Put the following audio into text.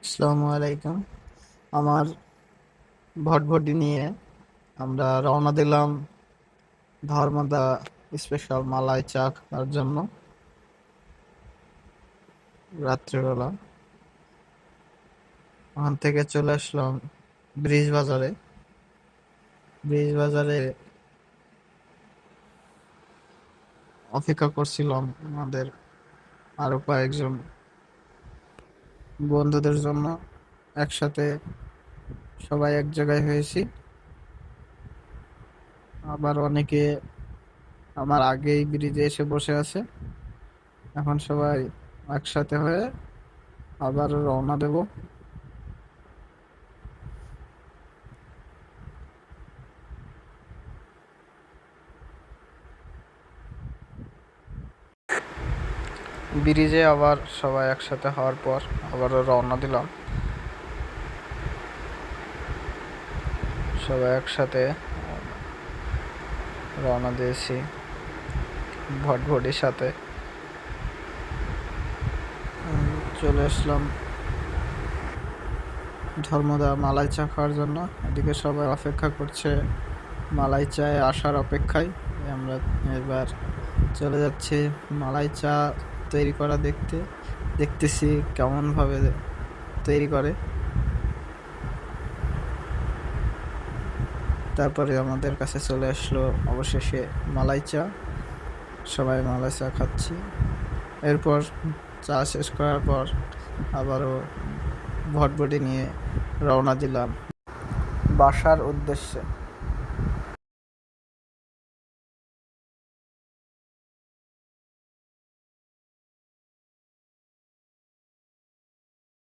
আসসালামু আলাইকুম। আমার ভটভটি নিয়ে আমরা রওনা দিলাম ধর্মদা স্পেশাল মালাই চা খাওয়ার জন্য। রাত্রিবেলা ওখান থেকে চলে আসলাম ব্রিজ বাজারে। ব্রিজ বাজারে অপেক্ষা করছিলাম আমাদের আরো কয়েকজন বন্ধুদের জন্য। একসাথে সবাই এক জায়গায় হয়েছি। আবার অনেকে আমার আগেই ব্রিজে এসে বসে আছে। এখন সবাই একসাথে হয়ে আবার রওনা দেব। ব্রিজে আবার সবাই একসাথে হওয়ার পর আবারও রওনা দিলাম। সবাই একসাথে রওনা দিয়েছি ভটভটির সাথে। চলে আসলাম ধর্মদা মালাই চা খাওয়ার জন্য। এদিকে সবাই অপেক্ষা করছে মালাই চায় আসার অপেক্ষায়। আমরা এবার চলে যাচ্ছি মালাই চা তৈরি করা দেখতেছি কেমনভাবে তৈরি করে। তারপরে আমাদের কাছে চলে আসলো অবশেষে মালাই চা। সবাই মালাই চা খাচ্ছি। এরপর চা শেষ করার পর আবারও ভটভটি নিয়ে রওনা দিলাম বাসার উদ্দেশ্যে।